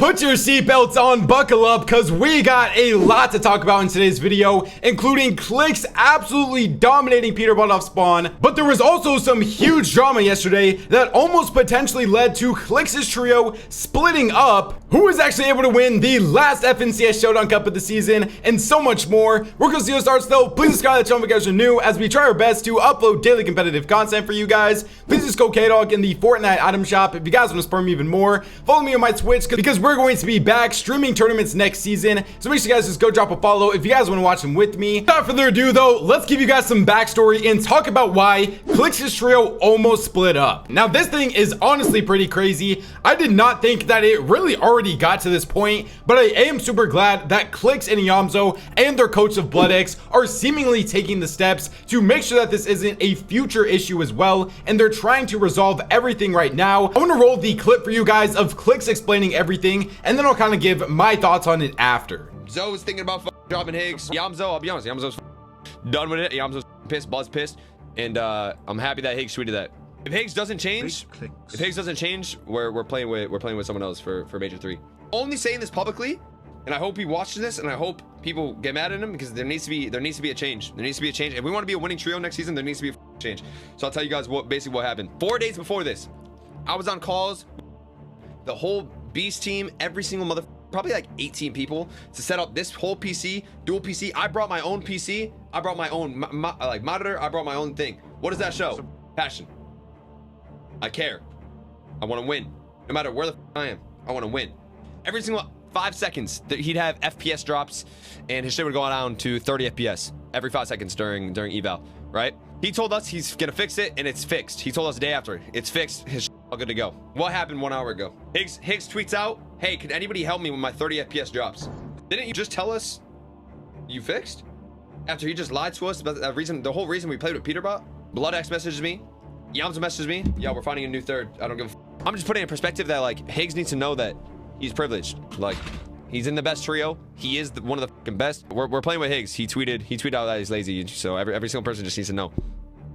Put your seatbelts on, buckle up, because we got a lot to talk about in today's video, including Clix absolutely dominating Peterbot off spawn. But there was also some huge drama yesterday that almost potentially led to Clix's trio splitting up, who was actually able to win the last FNCS Showdown Cup of the season, and so much more. We're going to see what starts though. Please subscribe to the channel if you guys are new, as we try our best to upload daily competitive content for you guys. Please just go K-Dog in the Fortnite item shop if you guys want to spur me even more. Follow me on my Twitch, because we're going to be back streaming tournaments next season, so make sure you guys just go drop a follow if you guys want to watch them with me. Without further ado though, let's give you guys some backstory and talk about why Clix's trio almost split up. Now this thing is honestly pretty crazy. I did not think that it really already got to this point, but I am super glad that Clix and Eomzo and their coach of BloodX are seemingly taking the steps to make sure that this isn't a future issue as well, and they're trying to resolve everything right now. I want to roll the clip for you guys of Clix explaining everything, and then I'll kind of give my thoughts on it after. Zoe's thinking about dropping Higgs. Eomzo, I'll be honest, Eomzo's done with it. Eomzo's pissed, Buzz pissed, and I'm happy that Higgs tweeted that. If Higgs doesn't change, we're playing with someone else for Major 3. Only saying this publicly, and I hope he watches this, and I hope people get mad at him, because there needs to be a change. There needs to be a change. If we want to be a winning trio next season, there needs to be a change. So I'll tell you guys basically what happened. 4 days before this, I was on calls, the whole Beast team, every single probably like 18 people to set up this whole PC, dual PC. I brought my own PC. I brought my own monitor. I brought my own thing. What does that show? Passion. I care. I want to win. No matter where the I am, I want to win. Every single 5 seconds he'd have FPS drops, and his shit would go down to 30 FPS every 5 seconds during eval, right? He told us he's gonna fix it, and it's fixed. He told us the day after, it's fixed, his shit all good to go. What happened 1 hour ago? Higgs tweets out, hey, can anybody help me with my 30 FPS drops? Didn't you just tell us you fixed? After he just lied to us about that reason, the whole reason we played with Peterbot? BloodX messages me, Eomzo messages me, yeah, we're finding a new third. I don't give a I'm just putting in perspective that like Higgs needs to know that he's privileged. Like, he's in the best trio. He is one of the best. We're playing with Higgs. He tweeted out that he's lazy, so every single person just needs to know.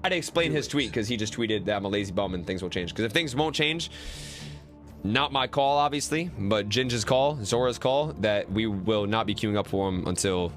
I had to explain his tweet, because he just tweeted that I'm a lazy bum and things will change. Because if things won't change, not my call obviously, but Ginger's call, Zora's call, that we will not be queuing up for him until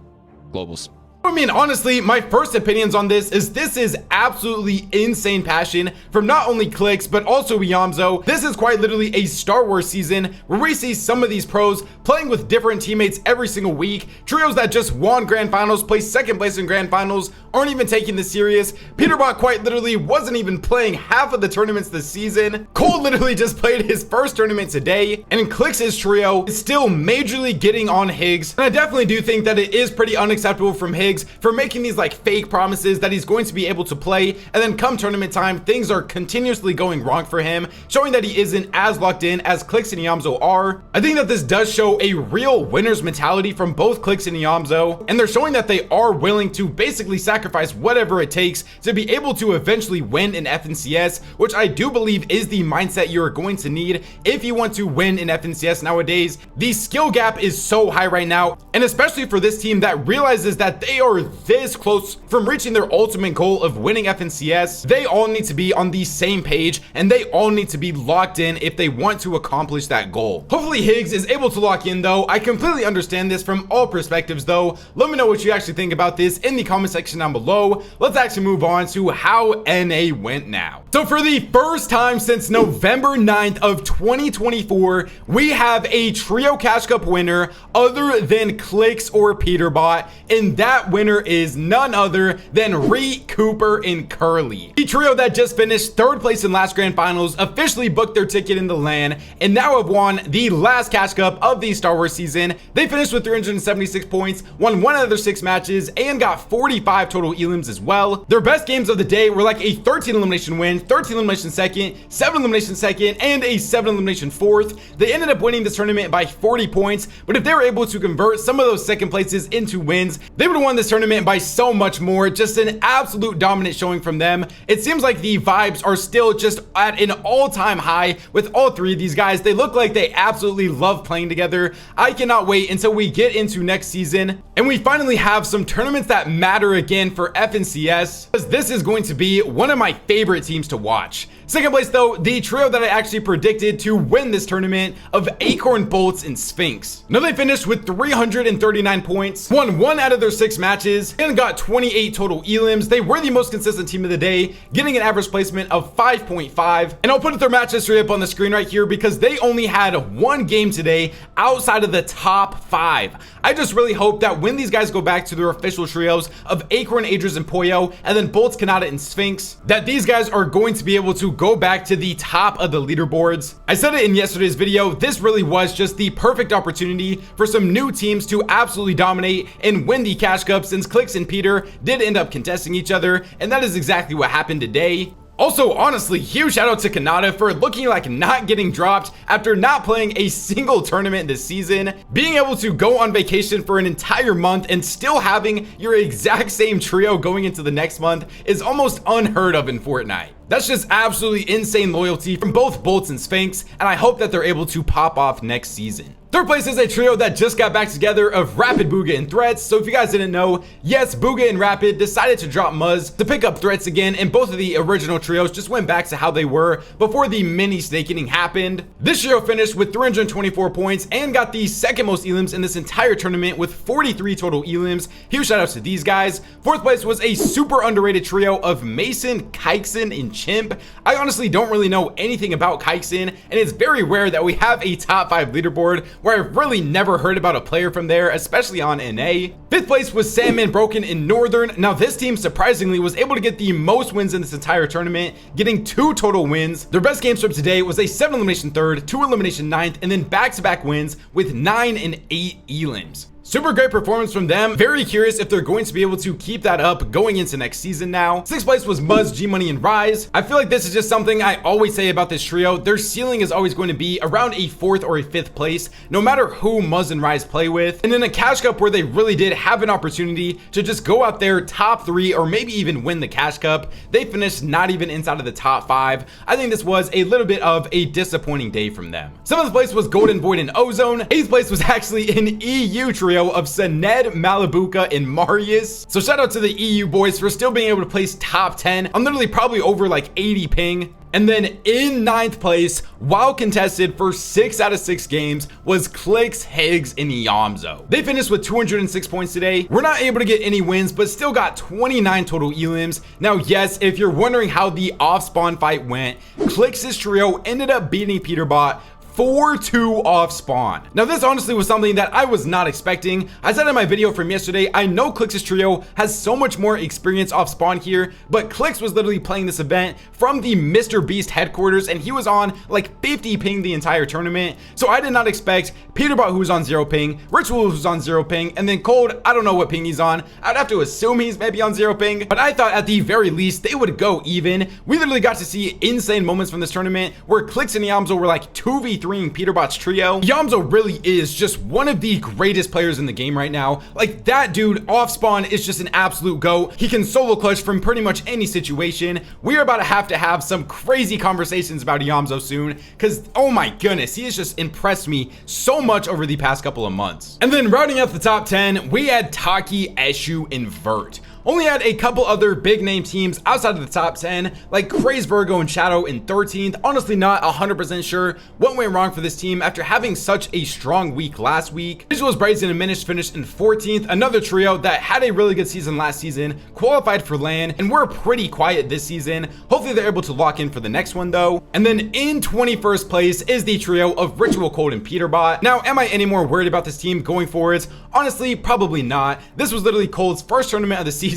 globals. I mean, honestly, my first opinions on this is absolutely insane passion from not only Clix, but also Eomzo. This is quite literally a Star Wars season where we see some of these pros playing with different teammates every single week. Trios that just won grand finals, placed second place in grand finals, aren't even taking this serious. Peterbot quite literally wasn't even playing half of the tournaments this season. Cole literally just played his first tournament today, and Clix's trio is still majorly getting on Higgs. And I definitely do think that it is pretty unacceptable from Higgs for making these like fake promises that he's going to be able to play, and then come tournament time, things are continuously going wrong for him, showing that he isn't as locked in as Clix and Eomzo are. I think that this does show a real winner's mentality from both Clix and Eomzo, and they're showing that they are willing to basically sacrifice whatever it takes to be able to eventually win in FNCS, which I do believe is the mindset you're going to need if you want to win in FNCS nowadays. The skill gap is so high right now, and especially for this team that realizes that they are this close from reaching their ultimate goal of winning FNCS. They all need to be on the same page, and they all need to be locked in if they want to accomplish that goal. Hopefully Higgs is able to lock in though. I completely understand this from all perspectives though. Let me know what you actually think about this in the comment section down below. Let's actually move on to how NA went now. So for the first time since November 9th of 2024, we have a trio cash cup winner other than Clix or Peterbot, and that winner is none other than Reed, Cooper, and Curly. The trio that just finished third place in last grand finals officially booked their ticket in the LAN, and now have won the last cash cup of the Star Wars season. They finished with 376 points, won 1 out of their 6 matches, and got 45 total elims as well. Their best games of the day were like a 13 elimination win, 13 elimination second, 7 elimination second, and a 7 elimination fourth. They ended up winning this tournament by 40 points, but if they were able to convert some of those second places into wins, they would have won this this tournament by so much more. Just an absolute dominant showing from them. It seems like the vibes are still just at an all-time high with all three of these guys. They look like they absolutely love playing together. I cannot wait until we get into next season and we finally have some tournaments that matter again for FNCS, because this is going to be one of my favorite teams to watch. Second place though, the trio that I actually predicted to win this tournament of Acorn, Bolts, and Sphinx. Now they finished with 339 points, won 1 out of their 6 matches, and got 28 total elims. They were the most consistent team of the day, getting an average placement of 5.5. And I'll put their match history up on the screen right here because they only had 1 game today outside of the top 5. I just really hope that when these guys go back to their official trios of Acorn, Adris, and Poyo, and then Bolts, Kanata, and Sphinx, that these guys are going to be able to go back to the top of the leaderboards. I said it in yesterday's video, this really was just the perfect opportunity for some new teams to absolutely dominate and win the Cash Cup, since Clix and Peter did end up contesting each other, and that is exactly what happened today. Also, honestly, huge shout out to Kanata for looking like not getting dropped after not playing a single tournament this season. Being able to go on vacation for an entire month and still having your exact same trio going into the next month is almost unheard of in Fortnite. That's just absolutely insane loyalty from both Bolts and Sphinx, and I hope that they're able to pop off next season. Third place is a trio that just got back together of Rapid, Booga, and Threats. So if you guys didn't know, yes, Booga and Rapid decided to drop Muzz to pick up Threats again, and both of the original trios just went back to how they were before the mini staking happened. This trio finished with 324 points and got the second most elims in this entire tournament with 43 total elims. Huge shout outs to these guys. Fourth place was a super underrated trio of Mason, Kykson, and Chimp. I honestly don't really know anything about Kykson, and it's very rare that we have a top 5 leaderboard where I've really never heard about a player from there, especially on NA. Fifth place was Sandman, Broken, and Northern. Now this team surprisingly was able to get the most wins in this entire tournament, getting 2 total wins. Their best games from today was a 7 elimination 3rd, 2 elimination 9th, and then back-to-back wins with 9 and 8 elims. Super great performance from them. Very curious if they're going to be able to keep that up going into next season now. Sixth place was Muzz, G-Money, and Rise. I feel like this is just something I always say about this trio. Their ceiling is always going to be around a 4th or a 5th place, no matter who Muzz and Rise play with. And in a Cash Cup where they really did have an opportunity to just go out there top 3 or maybe even win the Cash Cup, they finished not even inside of the top 5. I think this was a little bit of a disappointing day from them. 7th place was Golden Void and Ozone. 8th place was actually an EU trio of Saned, Malabuka, and Marius. So shout out to the EU boys for still being able to place top 10. I'm literally probably over like 80 ping. And then in 9th place, while contested for 6 out of 6 games, was Clix, Higgs, and Eomzo. They finished with 206 points today. We're not able to get any wins, but still got 29 total elims. Now, yes, if you're wondering how the Offspawn fight went, Clix's trio ended up beating Peterbot 4-2 off spawn. Now this honestly was something that I was not expecting. I said in my video from yesterday, I know Clix's trio has so much more experience off spawn here, but Clix was literally playing this event from the Mr. Beast headquarters, and he was on like 50 ping the entire tournament. So I did not expect Peterbot, who was on 0 ping, Ritual, who's on 0 ping, and then Cold, I don't know what ping he's on. I'd have to assume he's maybe on 0 ping, but I thought at the very least they would go even. We literally got to see insane moments from this tournament where Clix and Eomzo were like 2v3 Peterbot's trio. Eomzo really is just one of the greatest players in the game right now. Like, that dude off spawn is just an absolute goat. He can solo clutch from pretty much any situation. We are about to have some crazy conversations about Eomzo soon, because oh my goodness, he has just impressed me so much over the past couple of months. And then rounding out the top 10, we had Taki, Eshu, and Vert. Only had a couple other big name teams outside of the top 10, like Craze, Virgo, and Shadow in 13th. Honestly, not 100% sure what went wrong for this team after having such a strong week last week. Visuals, Brights, and Diminished finished in 14th. Another trio that had a really good season last season, qualified for LAN, and were pretty quiet this season. Hopefully they're able to lock in for the next one though. And then in 21st place is the trio of Ritual, Cold, and Peterbot. Now, am I any more worried about this team going forwards? Honestly, probably not. This was literally Cold's first tournament of the season.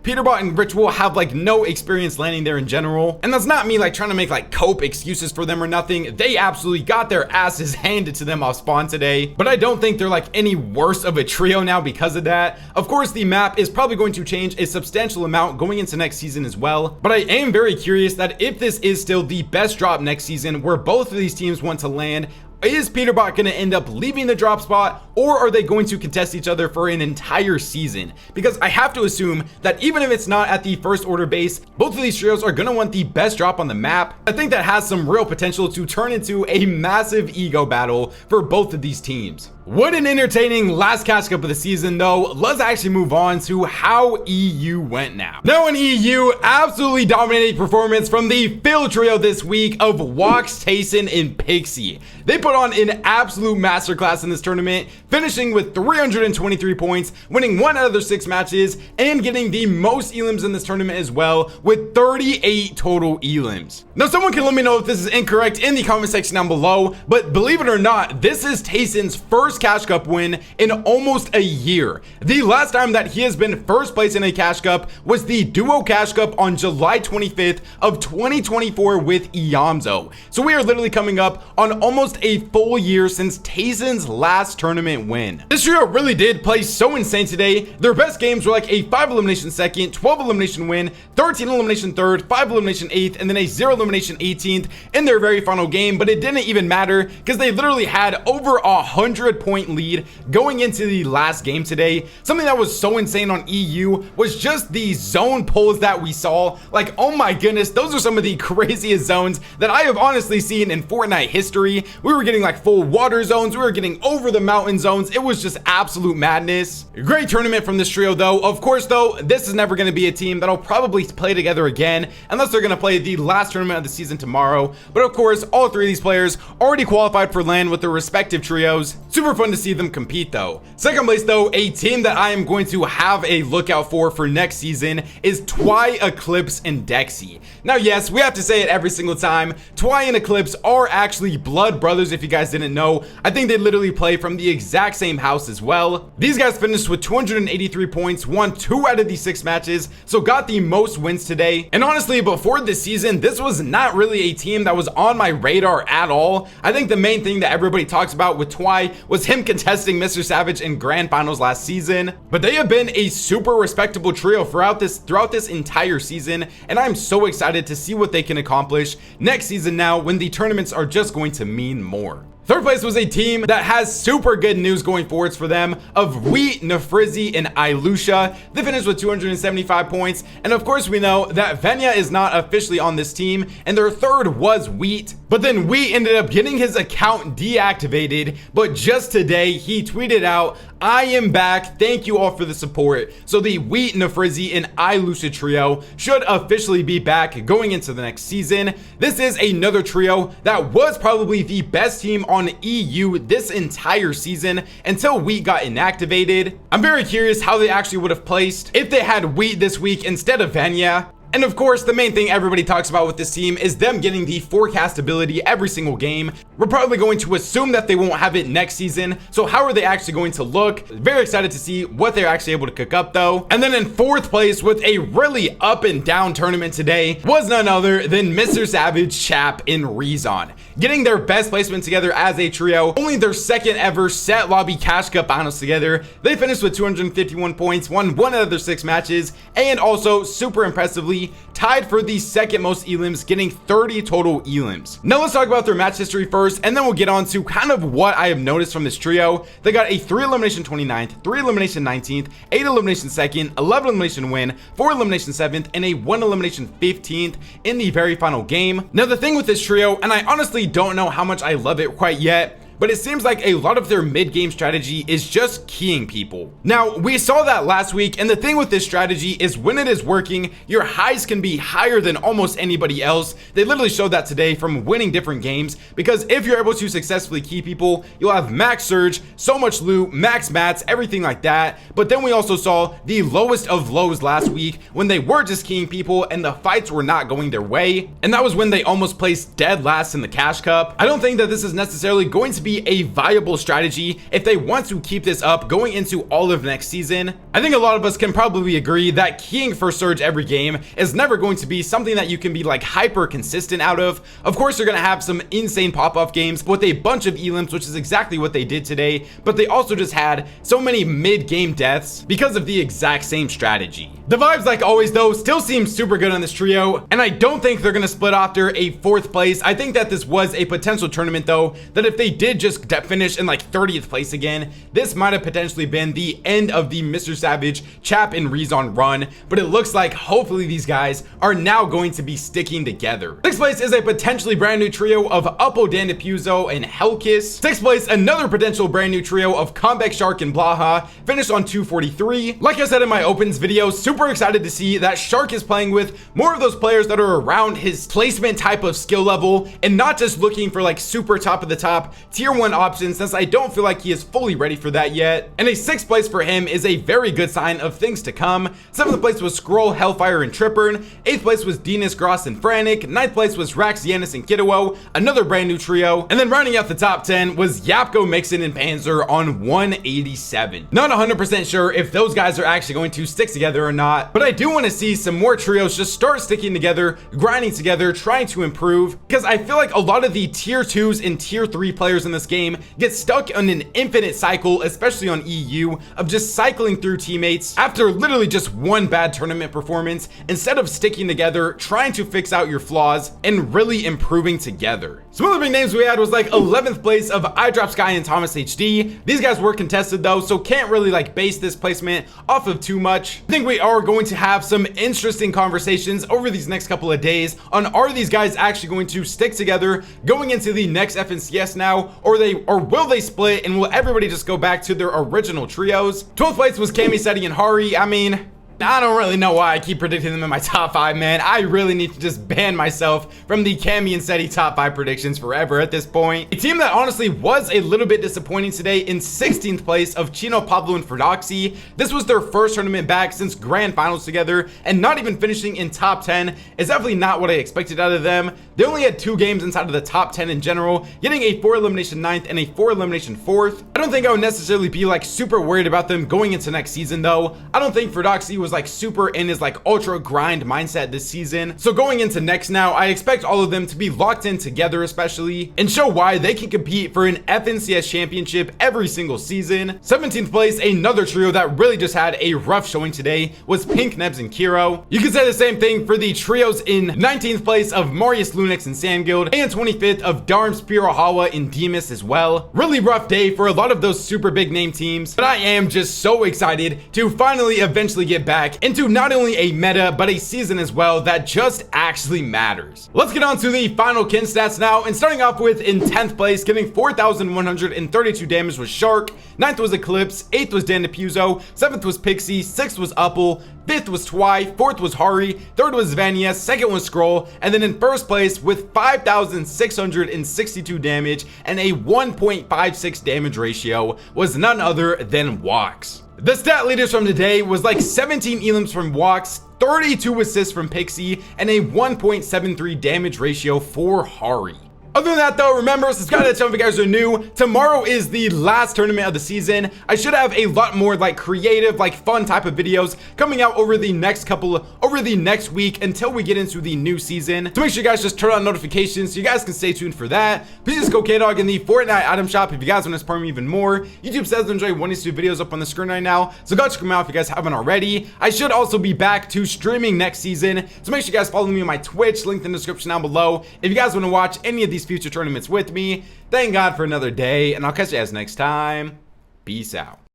Peterbot and Ritual have like no experience landing there in general, and that's not me like trying to make like cope excuses for them or nothing. They absolutely got their asses handed to them off spawn today, but I don't think they're like any worse of a trio now because of that. Of course, the map is probably going to change a substantial amount going into next season as well, but I am very curious that if this is still the best drop next season where both of these teams want to land is Peterbot going to end up leaving the drop spot, or are they going to contest each other for an entire season? Because I have to assume that even if it's not at the first order base, both of these trios are going to want the best drop on the map. I think that has some real potential to turn into a massive ego battle for both of these teams. What an entertaining last catch up of the season though. Let's actually move on to how EU went now. Now in EU, absolutely dominating performance from the Phil trio this week of Wox, Tayson, and Pixie. They put on an absolute masterclass in this tournament, finishing with 323 points, winning 1 out of their 6 matches, and getting the most elims in this tournament as well, with 38 total elims. Now someone can let me know if this is incorrect in the comment section down below, but believe it or not, this is Tayson's first Cash Cup win in almost a year. The last time that he has been first place in a Cash Cup was the Duo Cash Cup on July 25th of 2024 with Eomzo. So we are literally coming up on almost a full year since Tayson's last tournament win. This trio really did play so insane today. Their best games were like a 5 elimination second, 12 elimination win, 13 elimination third, 5 elimination 8th, and then a 0 elimination 18th in their very final game, but it didn't even matter because they literally had over 100-point lead going into the last game today. Something that was so insane on EU was just the zone pulls that we saw. Like, oh my goodness, those are some of the craziest zones that I have honestly seen in Fortnite history. We were getting like full water zones, we were getting over the mountain zones. It was just absolute madness. Great tournament from this trio though. Of course though, this is never going to be a team that'll probably play together again unless they're going to play the last tournament of the season tomorrow. But of course, all 3 of these players already qualified for LAN with their respective trios. Super fun to see them compete though. Second place though, a team that I am going to have a lookout for next season is Twy, Eclipse, and Dexy. Now yes, we have to say it every single time, Twy and Eclipse are actually blood brothers if you guys didn't know. I think they literally play from the exact same house as well. These guys finished with 283 points, won 2 out of the 6 matches, so got the most wins today. And honestly, before this season, this was not really a team that was on my radar at all. I think the main thing that everybody talks about with Twy was him contesting Mr. Savage in grand finals last season, but they have been a super respectable trio throughout this entire season, and I'm so excited to see what they can accomplish next season now when the tournaments are just going to mean more. Third place was a team that has super good news going forwards for them of Wheat, Nefrizzi, and Ilusha. They finished with 275 points, and of course we know that Venya is not officially on this team, and their third was Wheat. But then Wheat ended up getting his account deactivated, but just today he tweeted out, "I am back, thank you all for the support." So the Wheat, Nefrizzi, and Ilusha trio should officially be back going into the next season. This is another trio that was probably the best team on EU this entire season until Wheat got inactivated. I'm very curious how they actually would have placed if they had Wheat this week instead of Venya. And of course, the main thing everybody talks about with this team is them getting the forecastability every single game. We're probably going to assume that they won't have it next season. So how are they actually going to look? Very excited to see what they're actually able to cook up though. And then in 4th place with a really up and down tournament today was none other than Mr. Savage, Chap, and Rezon. Getting their best placement together as a trio, only their 2nd ever set lobby Cash Cup finals together. They finished with 251 points, won 1 out of their 6 matches, and also super impressively tied for the 2nd most elims, getting 30 total elims. Now let's talk about their match history first, and then we'll get on to kind of what I have noticed from this trio. They got a 3 elimination 29th, 3 elimination 19th, 8 elimination 2nd, 11 elimination win, 4 elimination 7th, and a 1 elimination 15th in the very final game. Now the thing with this trio, and I honestly don't know how much I love it quite yet, but it seems like a lot of their mid-game strategy is just keying people. Now, we saw that last week, and the thing with this strategy is when it is working, your highs can be higher than almost anybody else. They literally showed that today from winning different games, because if you're able to successfully key people, you'll have max surge, so much loot, max mats, everything like that. But then we also saw the lowest of lows last week when they were just keying people and the fights were not going their way, and that was when they almost placed dead last in the Cash Cup. I don't think that this is necessarily going to be a viable strategy if they want to keep this up going into all of next season. I think a lot of us can probably agree that keying for surge every game is never going to be something that you can be like hyper consistent out of. Of course, you're going to have some insane pop-off games with a bunch of elims, which is exactly what they did today, but they also just had so many mid-game deaths because of the exact same strategy. The vibes, like always though, still seem super good on this trio, and I don't think they're gonna split after a 4th place. I think that this was a potential tournament though, that if they did just finish in like 30th place again, this might have potentially been the end of the Mr. Savage, Chap, and Rezon run, but it looks like hopefully these guys are now going to be sticking together. 6th place is a potentially brand new trio of Uppo, Dan Diffuso, and Hellkiss. 6th place, another potential brand new trio of Comeback Shark and Blaha, finished on 243. Like I said in my opens video, super excited to see that Shark is playing with more of those players that are around his placement type of skill level and not just looking for like super top of the top tier 1 options, since I don't feel like he is fully ready for that yet. And a 6th place for him is a very good sign of things to come. 7th place was Scroll, Hellfire, and Trippern. 8th place was Dinas, Gross, and Frantic. 9th place was Rax, Yanis, and Kiddo, another brand new trio. And then rounding out the top 10 was Yapko, Mixon, and Panzer on 187. Not 100% sure if those guys are actually going to stick together or not, but I do want to see some more trios just start sticking together, grinding together, trying to improve, because I feel like a lot of the tier 2s and tier 3 players in this game get stuck on an infinite cycle, especially on EU, of just cycling through teammates after literally just one bad tournament performance, instead of sticking together, trying to fix out your flaws, and really improving together. Some other big names we had was like 11th place of iDrop Sky and Thomas HD. These guys were contested though, so can't really like base this placement off of too much. I think we are going to have some interesting conversations over these next couple of days on, are these guys actually going to stick together going into the next FNCS now, or will they split, and will everybody just go back to their original trios? 12th place was Cammy, Seti, and Hari. I mean, I don't really know why I keep predicting them in my top 5, man. I really need to just ban myself from the Cammy and Seti top 5 predictions forever at this point. A team that honestly was a little bit disappointing today in 16th place of Chino, Pablo, and Ferdoxy. This was their first tournament back since grand finals together, and not even finishing in top 10 is definitely not what I expected out of them. They only had 2 games inside of the top 10 in general, getting a 4 elimination 9th and a 4 elimination 4th. I don't think I would necessarily be like super worried about them going into next season though. I don't think Ferdoxy was like super in his like ultra grind mindset this season. So going into next now, I expect all of them to be locked in together especially, and show why they can compete for an FNCS championship every single season. 17th place, another trio that really just had a rough showing today, was Pink, Nebs, and Kiro. You can say the same thing for the trios in 19th place of Marius, Lunix, and Sandguild, and 25th of Darms, Pirahawa, and Demus as well. Really rough day for a lot of those super big name teams, but I am just so excited to finally eventually get back into not only a meta, but a season as well that just actually matters. Let's get on to the final kin stats now, and starting off with in 10th place, getting 4,132 damage was Shark, 9th was Eclipse, 8th was Dan Diffuso, 7th was Pixie, 6th was Upple, 5th was Twy, 4th was Hari, 3rd was Vania, 2nd was Scroll, and then in 1st place with 5,662 damage and a 1.56 damage ratio was none other than Wox. The stat leaders from today was like 17 elims from Wox, 32 assists from Pixie, and a 1.73 damage ratio for Hari. Other than that though, remember, subscribe to the channel if you guys are new. Tomorrow is the last tournament of the season. I should have a lot more like creative, like fun type of videos coming out over the next week until we get into the new season. So make sure you guys just turn on notifications so you guys can stay tuned for that. Please just go K-Dog in the Fortnite item shop if you guys want to support me even more. YouTube says to enjoy one of these 2 videos up on the screen right now, so go check them out if you guys haven't already. I should also be back to streaming next season, so make sure you guys follow me on my Twitch, link in the description down below if you guys want to watch any of these future tournaments with me. Thank God for another day, and I'll catch you guys next time. Peace out.